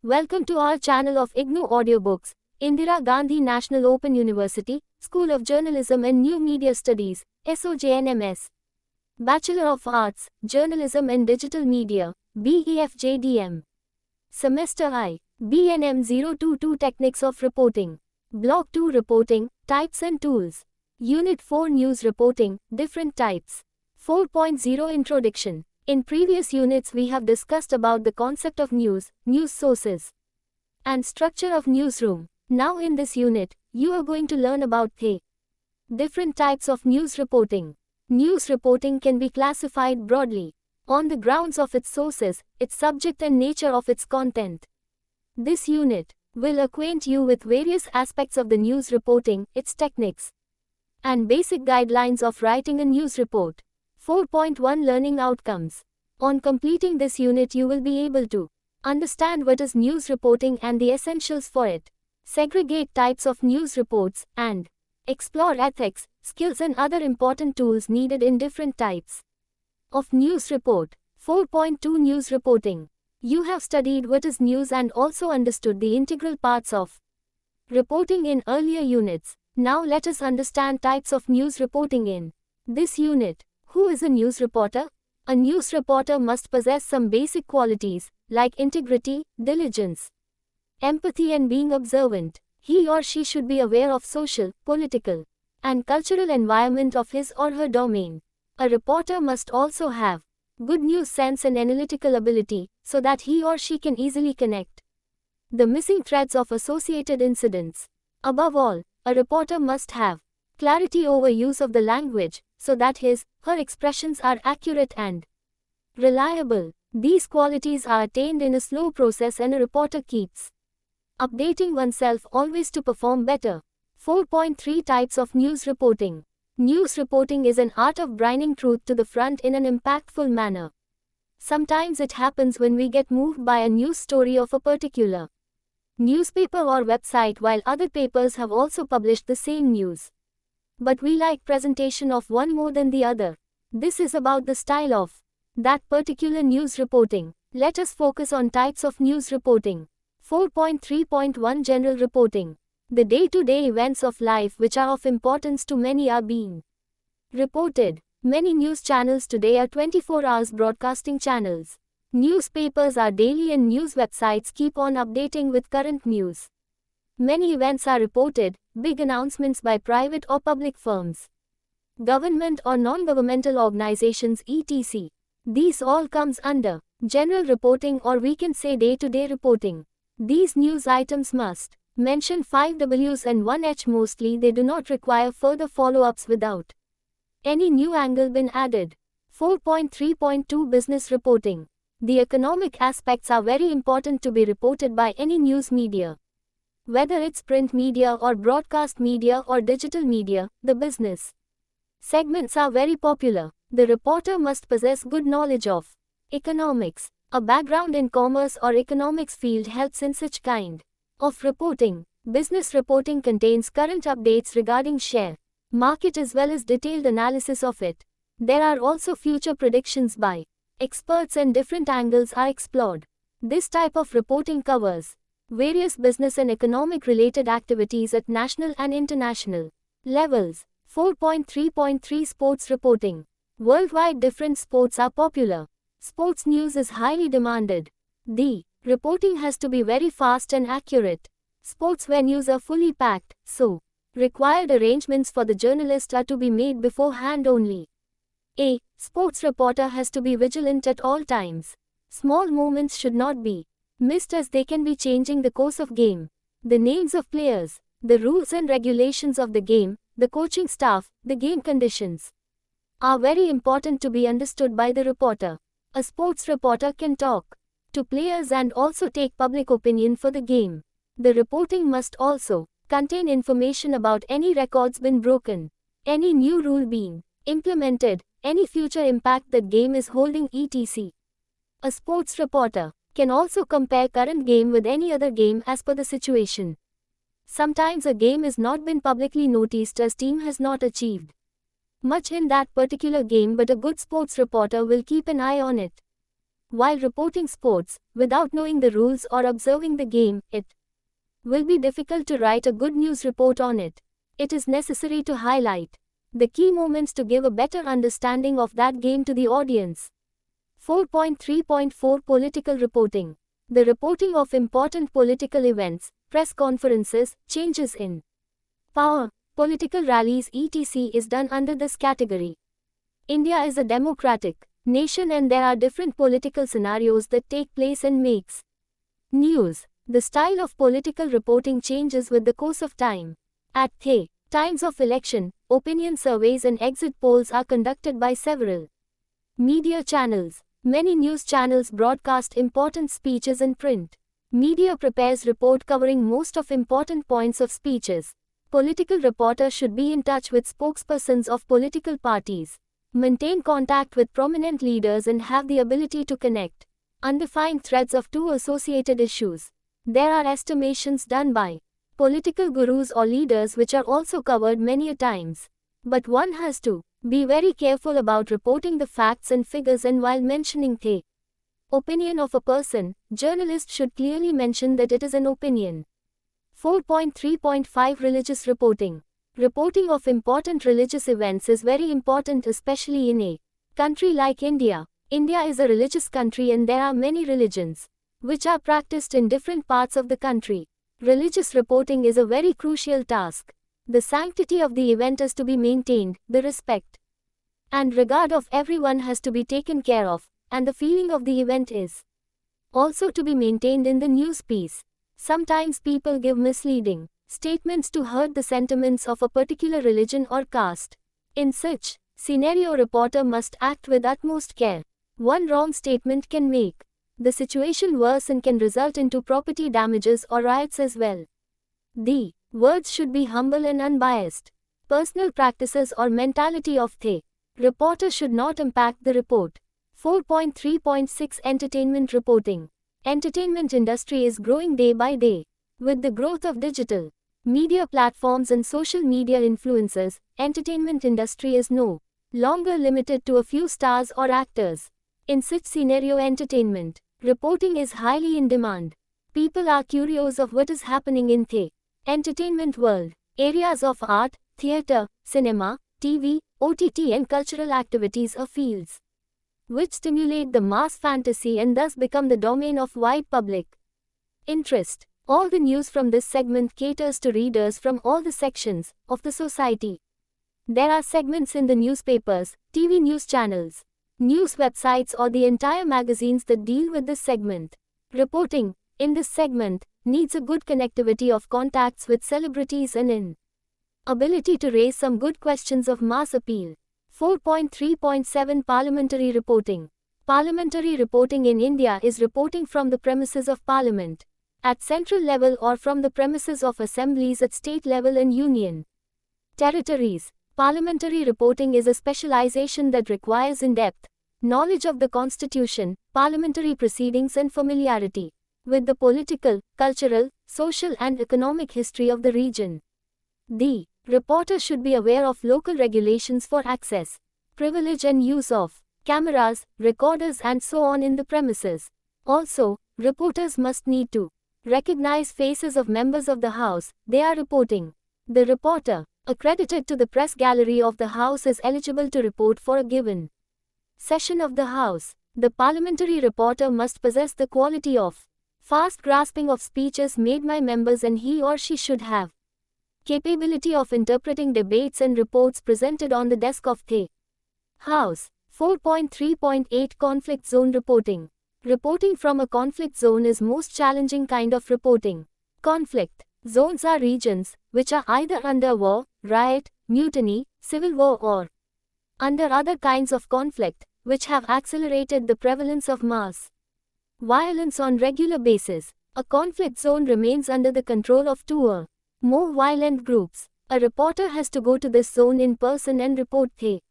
Welcome to our channel of IGNOU Audiobooks, Indira Gandhi National Open University, School of Journalism and New Media Studies, SOJNMS. Bachelor of Arts, Journalism and Digital Media, BAFJDM. Semester I, BNM 022 Techniques of Reporting. Block-2 Reporting, Types and Tools. Unit-4 News Reporting, Different Types. 4.0 Introduction. In previous units we have discussed about the concept of news sources, and structure of newsroom. Now in this unit, you are going to learn about the different types of news reporting. News reporting can be classified broadly, on the grounds of its sources, its subject and nature of its content. This unit will acquaint you with various aspects of the news reporting, its techniques, and basic guidelines of writing a news report. 4.1 Learning Outcomes. On completing this unit you will be able to understand what is news reporting and the essentials for it, segregate types of news reports, and explore ethics, skills and other important tools needed in different types of news report. 4.2 News Reporting. You have studied what is news and also understood the integral parts of reporting in earlier units. Now let us understand types of news reporting in this unit. Who is a news reporter? A news reporter must possess some basic qualities, like integrity, diligence, empathy and being observant. He or she should be aware of social, political, and cultural environment of his or her domain. A reporter must also have good news sense and analytical ability, so that he or she can easily connect the missing threads of associated incidents. Above all, a reporter must have clarity over use of the language, so that her expressions are accurate and reliable. These qualities are attained in a slow process and a reporter keeps updating oneself always to perform better. 4.3 Types of News Reporting. News reporting is an art of bringing truth to the front in an impactful manner. Sometimes it happens when we get moved by a news story of a particular newspaper or website, while other papers have also published the same news, but we like presentation of one more than the other. This is about the style of that particular news reporting. Let us focus on types of news reporting. 4.3.1 General Reporting. The day-to-day events of life which are of importance to many are being reported. Many news channels today are 24 hours broadcasting channels. Newspapers are daily and news websites keep on updating with current news. Many events are reported, big announcements by private or public firms, government or non-governmental organizations etc. These all comes under general reporting, or we can say day-to-day reporting. These news items must mention 5 Ws and 1 H. Mostly they do not require further follow-ups without any new angle been added. 4.3.2 Business Reporting. The economic aspects are very important to be reported by any news media. Whether it's print media or broadcast media or digital media, the business segments are very popular. The reporter must possess good knowledge of economics. A background in commerce or economics field helps in such kind of reporting. Business reporting contains current updates regarding share market as well as detailed analysis of it. There are also future predictions by experts and different angles are explored. This type of reporting covers various business and economic related activities at national and international levels. 4.3.3 Sports Reporting. Worldwide different sports are popular. Sports news is highly demanded. The reporting has to be very fast and accurate. Sports venues are fully packed, so required arrangements for the journalist are to be made beforehand only. A sports reporter has to be vigilant at all times. Small moments should not be missed, as they can be changing the course of game. The names of players, the rules and regulations of the game, the coaching staff, the game conditions are very important to be understood by the reporter. A sports reporter can talk to players and also take public opinion for the game. The reporting must also contain information about any records been broken, any new rule being implemented, any future impact that game is holding etc. A sports reporter can also compare current game with any other game as per the situation. Sometimes a game is not been publicly noticed as team has not achieved much in that particular game, but a good sports reporter will keep an eye on it. While reporting sports, without knowing the rules or observing the game, it will be difficult to write a good news report on it. It is necessary to highlight the key moments to give a better understanding of that game to the audience. 4.3.4 Political reporting. The reporting of important political events, press conferences, changes in power, political rallies etc. is done under this category. India is a democratic nation and there are different political scenarios that take place and makes news. The style of political reporting changes with the course of time. At times of election, opinion surveys and exit polls are conducted by several media channels. Many news channels broadcast important speeches in print. Media prepares report covering most of important points of speeches. Political reporter should be in touch with spokespersons of political parties, maintain contact with prominent leaders and have the ability to connect undefined threads of two associated issues. There are estimations done by political gurus or leaders which are also covered many a times. But one has to be very careful about reporting the facts and figures, and while mentioning the opinion of a person, journalists should clearly mention that it is an opinion. 4.3.5 Religious reporting. Reporting of important religious events is very important, especially in a country like India. India is a religious country and there are many religions which are practiced in different parts of the country. Religious reporting is a very crucial task. The sanctity of the event is to be maintained, the respect and regard of everyone has to be taken care of, and the feeling of the event is also to be maintained in the news piece. Sometimes people give misleading statements to hurt the sentiments of a particular religion or caste. In such scenario, reporter must act with utmost care. One wrong statement can make the situation worse and can result into property damages or riots as well. The words should be humble and unbiased. Personal practices or mentality of the reporter should not impact the report. 4.3.6 Entertainment reporting. Entertainment industry is growing day by day. With the growth of digital media platforms and social media influencers, entertainment industry is no longer limited to a few stars or actors. In such scenario, entertainment reporting is highly in demand. People are curious of what is happening in the entertainment world. Areas of art, theatre, cinema, TV, OTT and cultural activities are fields which stimulate the mass fantasy and thus become the domain of wide public interest. All the news from this segment caters to readers from all the sections of the society. There are segments in the newspapers, TV news channels, news websites or the entire magazines that deal with this segment. Reporting in this segment needs a good connectivity of contacts with celebrities and an ability to raise some good questions of mass appeal. 4.3.7 Parliamentary reporting. Parliamentary reporting in India is reporting from the premises of Parliament at central level or from the premises of assemblies at state level and union territories. Parliamentary reporting is a specialization that requires in-depth knowledge of the constitution, parliamentary proceedings and familiarity with the political, cultural, social and economic history of the region. The reporter should be aware of local regulations for access, privilege and use of cameras, recorders and so on in the premises. Also, reporters must need to recognize faces of members of the House they are reporting. The reporter, accredited to the press gallery of the House, is eligible to report for a given session of the House. The parliamentary reporter must possess the quality of fast grasping of speeches made by members, and he or she should have capability of interpreting debates and reports presented on the desk of the House. 4.3.8 Conflict zone reporting. Reporting from a conflict zone is most challenging kind of reporting. Conflict zones are regions which are either under war, riot, mutiny, civil war or under other kinds of conflict which have accelerated the prevalence of mass violence on regular basis. A conflict zone remains under the control of two or more violent groups. A reporter has to go to this zone in person and report the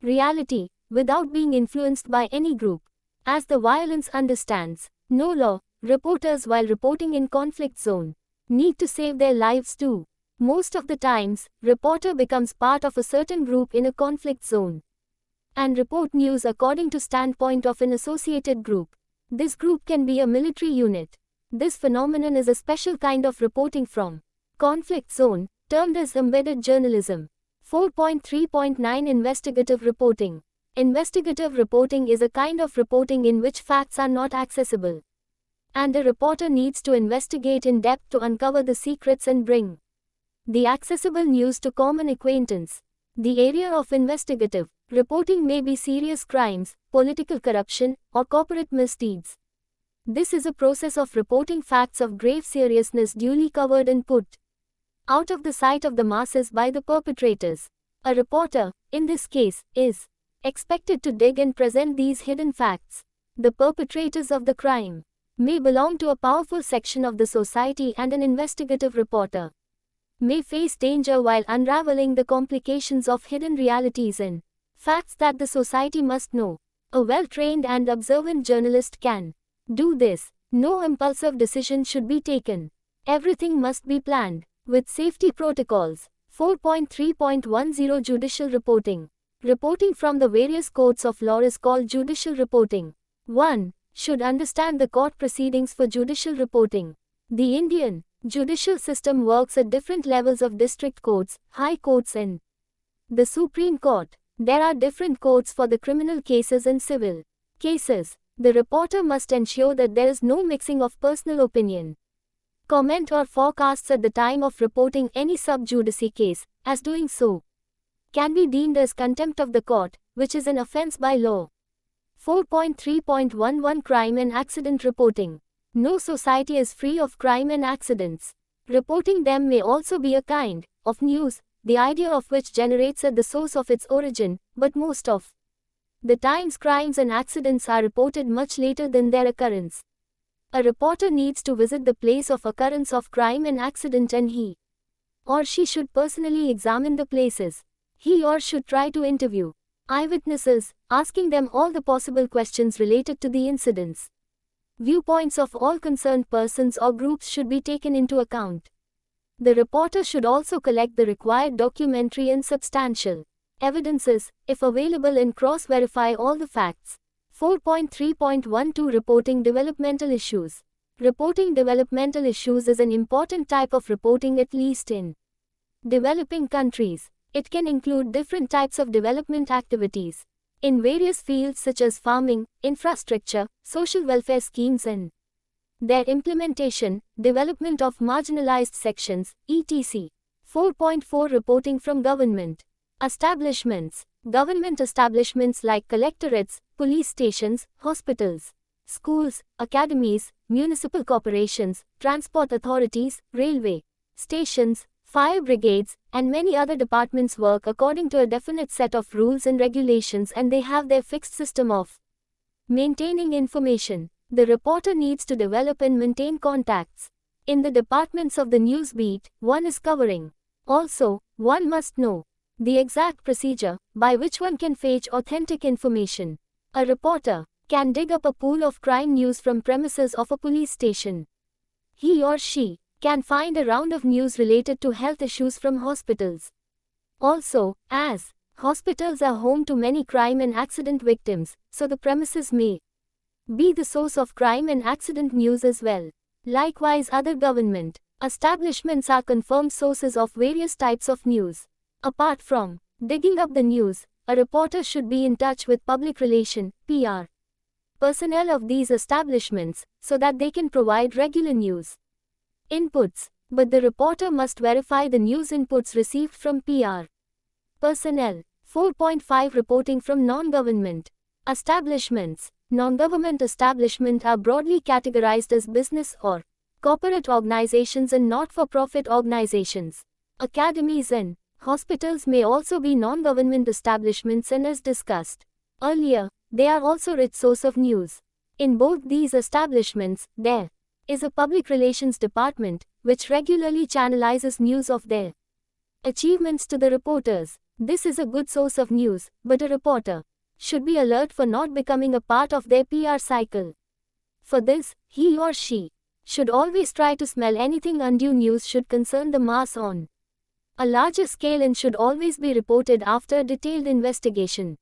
reality without being influenced by any group. As the violence understands no law, reporters while reporting in conflict zone need to save their lives too. Most of the times, reporter becomes part of a certain group in a conflict zone. and report news according to standpoint of an associated group. This group can be a military unit. This phenomenon is a special kind of reporting from conflict zone, termed as embedded journalism. 4.3.9 Investigative reporting. Investigative reporting is a kind of reporting in which facts are not accessible, and a reporter needs to investigate in depth to uncover the secrets and bring the accessible news to common acquaintance. The area of investigative reporting may be serious crimes, political corruption, or corporate misdeeds. This is a process of reporting facts of grave seriousness duly covered and put out of the sight of the masses by the perpetrators. A reporter, in this case, is expected to dig and present these hidden facts. The perpetrators of the crime may belong to a powerful section of the society, and an investigative reporter may face danger while unraveling the complications of hidden realities and facts that the society must know. A well-trained and observant journalist can do this. No impulsive decision should be taken. Everything must be planned with safety protocols. 4.3.10 Judicial reporting. Reporting from the various courts of law is called judicial reporting. 1. Should understand the court proceedings for judicial reporting. The Indian judicial system works at different levels of district courts, high courts, and the Supreme Court. There are different courts for the criminal cases and civil cases. The reporter must ensure that there is no mixing of personal opinion, comment, or forecasts at the time of reporting any sub judice case, as doing so can be deemed as contempt of the court, which is an offense by law. 4.3.11 Crime and accident reporting. No society is free of crime and accidents. Reporting them may also be a kind of news, the idea of which generates at the source of its origin, but most of the times crimes and accidents are reported much later than their occurrence. A reporter needs to visit the place of occurrence of crime and accident, and he or she should personally examine the places. He or should try to interview eyewitnesses, asking them all the possible questions related to the incidents. Viewpoints of all concerned persons or groups should be taken into account. The reporter should also collect the required documentary and substantial evidences, if available, and cross-verify all the facts. 4.3.12 Reporting developmental issues. Reporting developmental issues is an important type of reporting, at least in developing countries. It can include different types of development activities in various fields such as farming, infrastructure, social welfare schemes and their implementation, development of marginalized sections, etc. 4.4 Reporting from government establishments. Government establishments like collectorates, police stations, hospitals, schools, academies, municipal corporations, transport authorities, railway stations, fire brigades, and many other departments work according to a definite set of rules and regulations, and they have their fixed system of maintaining information. The reporter needs to develop and maintain contacts in the departments of the news beat one is covering. Also, one must know the exact procedure by which one can fetch authentic information. A reporter can dig up a pool of crime news from premises of a police station. He or she can find a round of news related to health issues from hospitals. Also, as hospitals are home to many crime and accident victims, so the premises may be the source of crime and accident news as well. Likewise, other government establishments are confirmed sources of various types of news. Apart from digging up the news, a reporter should be in touch with public relation (PR) personnel of these establishments, so that they can provide regular news inputs. But the reporter must verify the news inputs received from PR personnel. 4.5 Reporting from non-government establishments. Non-government establishments are broadly categorized as business or corporate organizations and not-for-profit organizations. Academies and hospitals may also be non-government establishments, and as discussed earlier, they are also rich source of news. In both these establishments, there is a public relations department, which regularly channelizes news of their achievements to the reporters. This is a good source of news, but a reporter should be alert for not becoming a part of their PR cycle. For this, he or she should always try to smell anything undue news should concern the mass on a larger scale, and should always be reported after a detailed investigation.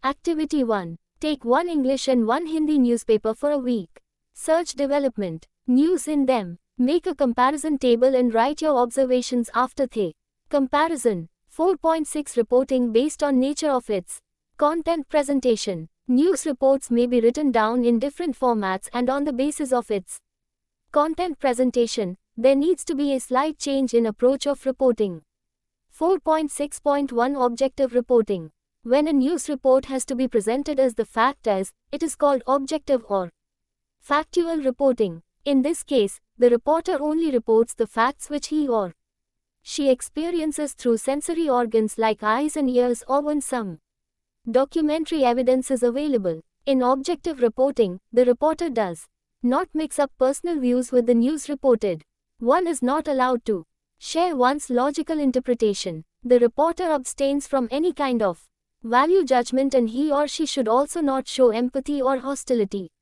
Activity 1. Take one English and one Hindi newspaper for a week. Search development, news in them. Make a comparison table and write your observations after the comparison. 4.6 Reporting based on nature of its content presentation. News reports may be written down in different formats and on the basis of its content presentation, there needs to be a slight change in approach of reporting. 4.6.1 Objective reporting. When a news report has to be presented as the fact as, it is called objective or factual reporting. In this case, the reporter only reports the facts which he or she experiences through sensory organs like eyes and ears or when some documentary evidence is available. In objective reporting, the reporter does not mix up personal views with the news reported. One is not allowed to share one's logical interpretation. The reporter abstains from any kind of value judgment and he or she should also not show empathy or hostility.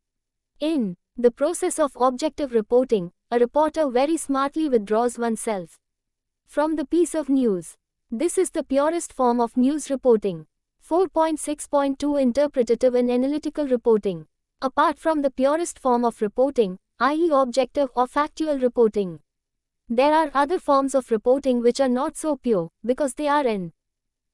In the process of objective reporting, a reporter very smartly withdraws oneself from the piece of news. This is the purest form of news reporting. 4.6.2 Interpretative and analytical reporting. Apart from the purest form of reporting, i.e. objective or factual reporting, there are other forms of reporting which are not so pure, because they are an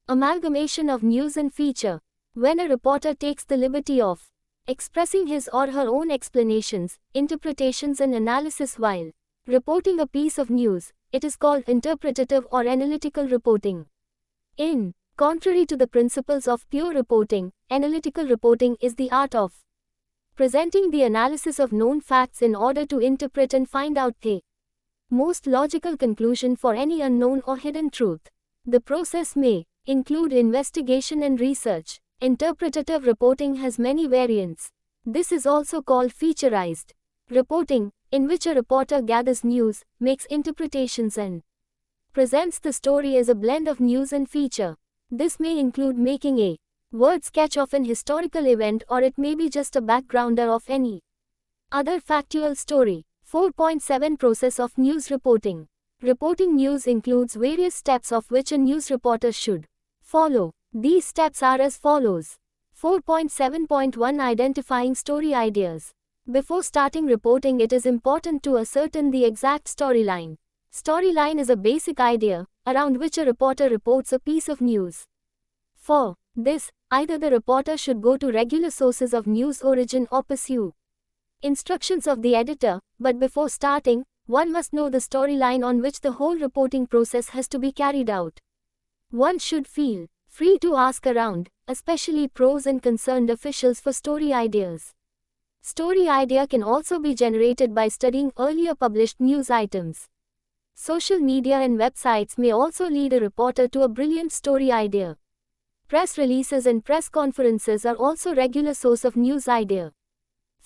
amalgamation of news and feature. When a reporter takes the liberty of expressing his or her own explanations, interpretations and analysis while reporting a piece of news, it is called interpretative or analytical reporting. In contrary to the principles of pure reporting, analytical reporting is the art of presenting the analysis of known facts in order to interpret and find out the most logical conclusion for any unknown or hidden truth. The process may include investigation and research. Interpretative reporting has many variants. This is also called featurized reporting, in which a reporter gathers news, makes interpretations and presents the story as a blend of news and feature. This may include making a word sketch of an historical event or it may be just a backgrounder of any other factual story. 4.7 Process of news reporting. Reporting news includes various steps of which a news reporter should follow. These steps are as follows. 4.7.1 Identifying story ideas. Before starting reporting, it is important to ascertain the exact storyline. Storyline is a basic idea around which a reporter reports a piece of news. For this, either the reporter should go to regular sources of news origin or pursue instructions of the editor, but before starting, one must know the storyline on which the whole reporting process has to be carried out. One should feel free to ask around, especially pros and concerned officials for story ideas. Story idea can also be generated by studying earlier published news items. Social media and websites may also lead a reporter to a brilliant story idea. Press releases and press conferences are also regular source of news idea.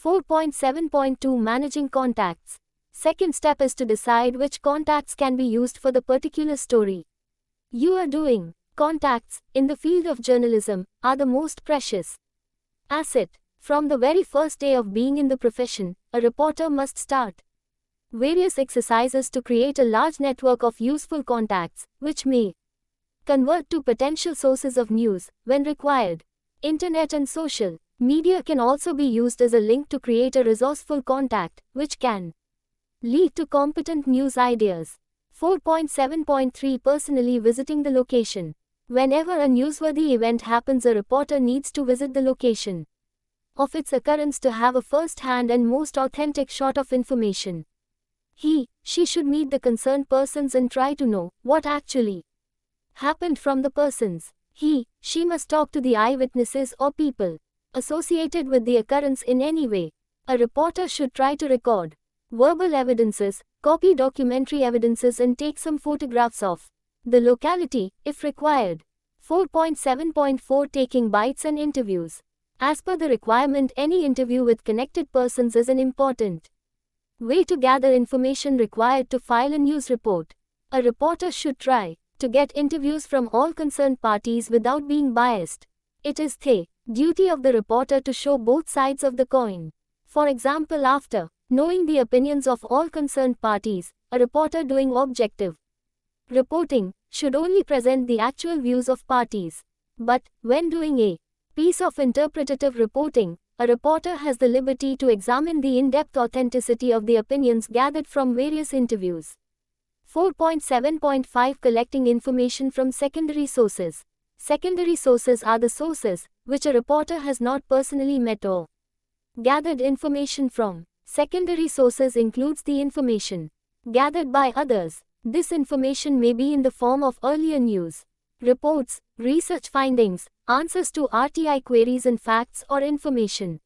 4.7.2 Managing contacts. Second step is to decide which contacts can be used for the particular story you are doing. Contacts, in the field of journalism, are the most precious asset. From the very first day of being in the profession, a reporter must start various exercises to create a large network of useful contacts, which may convert to potential sources of news, when required. Internet and social media can also be used as a link to create a resourceful contact, which can lead to competent news ideas. 4.7.3 Personally visiting the location. Whenever a newsworthy event happens, a reporter needs to visit the location of its occurrence to have a first-hand and most authentic shot of information. She should meet the concerned persons and try to know what actually happened from the persons. She must talk to the eyewitnesses or people associated with the occurrence in any way. A reporter should try to record verbal evidences, copy documentary evidences and take some photographs of the locality, if required. 4.7.4 Taking bites and interviews. As per the requirement, any interview with connected persons is an important way to gather information required to file a news report. A reporter should try to get interviews from all concerned parties without being biased. It is the duty of the reporter to show both sides of the coin. For example, after knowing the opinions of all concerned parties, a reporter doing objective reporting should only present the actual views of parties. But when doing a Piece of interpretative reporting. A reporter has the liberty to examine the in-depth authenticity of the opinions gathered from various interviews. 4.7.5 Collecting information from secondary sources. Secondary sources are the sources which a reporter has not personally met or gathered information from. Secondary sources includes the information gathered by others. This information may be in the form of earlier news, reports, research findings, answers to RTI queries and facts or information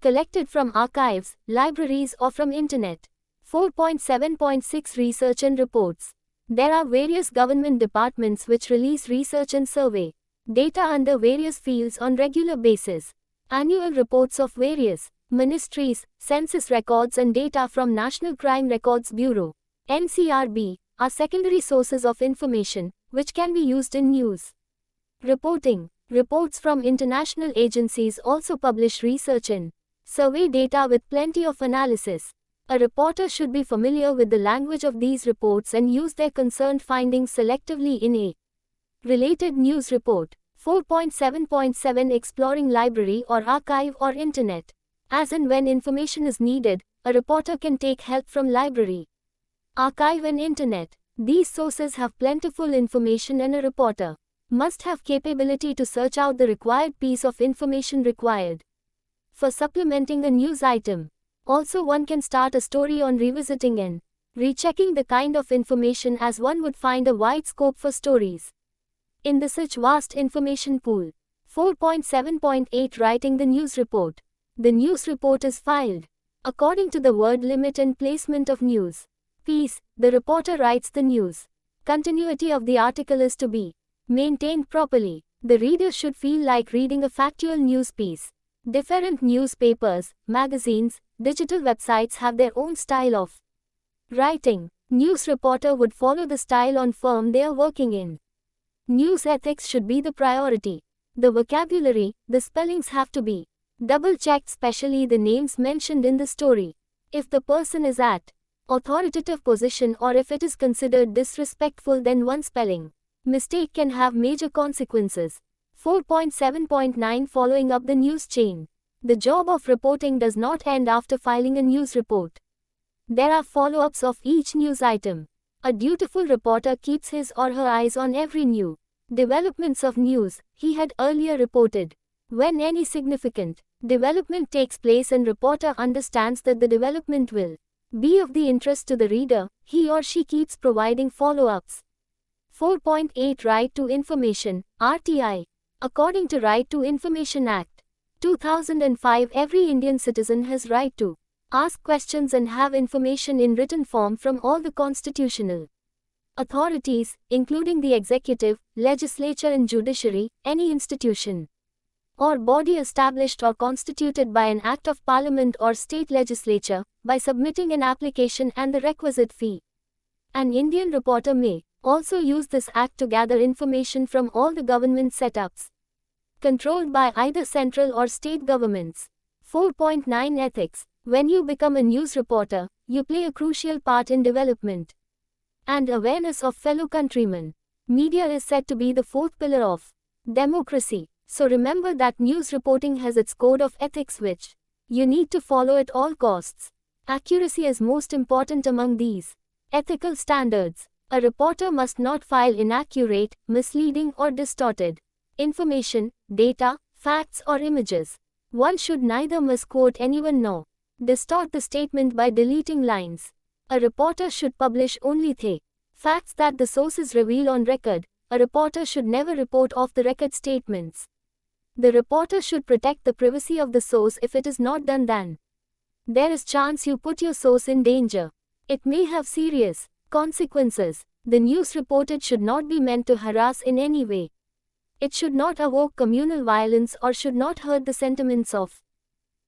collected from archives, libraries or from internet. 4.7.6 Research and reports. There are various government departments which release research and survey data under various fields on regular basis. Annual reports of various ministries, census records and data from National Crime Records Bureau (NCRB) are secondary sources of information which can be used in news reporting. Reports from international agencies also publish research and survey data with plenty of analysis. A reporter should be familiar with the language of these reports and use their concerned findings selectively in a related news report. 4.7.7 Exploring library or archive or internet. As and when information is needed, a reporter can take help from library, archive and internet. These sources have plentiful information and a reporter must have capability to search out the required piece of information required for supplementing a news item. Also, one can start a story on revisiting and rechecking the kind of information as one would find a wide scope for stories in the such vast information pool. 4.7.8 Writing the news report. The news report is filed according to the word limit and placement of news piece. The reporter writes the news. Continuity of the article is to be maintained properly. The reader should feel like reading a factual news piece. Different newspapers, magazines, digital websites have their own style of writing. News reporter would follow the style on firm they are working in. News ethics should be the priority. The vocabulary, the spellings have to be double-checked, especially the names mentioned in the story. If the person is at authoritative position or if it is considered disrespectful, then one spelling mistake can have major consequences. 4.7.9 Following up the news chain. The job of reporting does not end after filing a news report. There are follow-ups of each news item. A dutiful reporter keeps his or her eyes on every new developments of news he had earlier reported. When any significant development takes place and reporter understands that the development will be of the interest to the reader, he or she keeps providing follow-ups. 4.8 Right to Information, RTI. According to Right to Information Act 2005, every Indian citizen has right to ask questions and have information in written form from all the constitutional authorities, including the executive, legislature and judiciary, any institution or body established or constituted by an act of parliament or state legislature, by submitting an application and the requisite fee. An Indian reporter may also use this act to gather information from all the government setups controlled by either central or state governments. 4.9 Ethics. When you become a news reporter, you play a crucial part in development and awareness of fellow countrymen. Media is said to be the fourth pillar of democracy. So remember that news reporting has its code of ethics which you need to follow at all costs. Accuracy is most important among these ethical standards. A reporter must not file inaccurate, misleading or distorted information, data, facts or images. One should neither misquote anyone nor distort the statement by deleting lines. A reporter should publish only the facts that the sources reveal on record. A reporter should never report off-the-record statements. The reporter should protect the privacy of the source. If it is not done, then there is chance you put your source in danger. It may have serious consequences. The news reported should not be meant to harass in any way. It should not evoke communal violence or should not hurt the sentiments of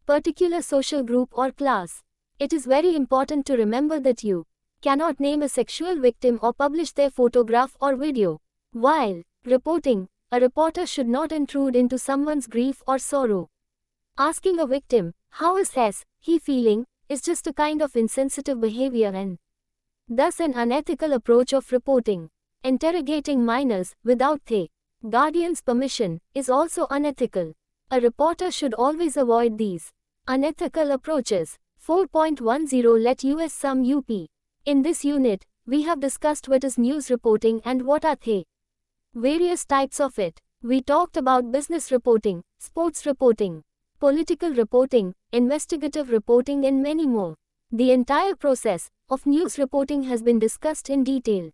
particular social group or class. It is very important to remember that you cannot name a sexual victim or publish their photograph or video. While reporting, a reporter should not intrude into someone's grief or sorrow. Asking a victim, "How is he feeling?" is just a kind of insensitive behavior and thus an unethical approach of reporting. Interrogating minors without the guardian's permission is also unethical. A reporter should always avoid these unethical approaches. 4.10 Let US Sum UP. In this unit, we have discussed what is news reporting and what are they various types of it. We talked about business reporting, sports reporting, political reporting, investigative reporting and many more. The entire process of news reporting has been discussed in detail.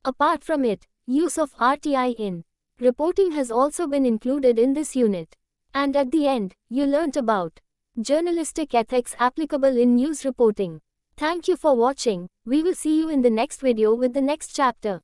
Apart from it, use of RTI in reporting has also been included in this unit. And at the end, you learnt about journalistic ethics applicable in news reporting. Thank you for watching. We will see you in the next video with the next chapter.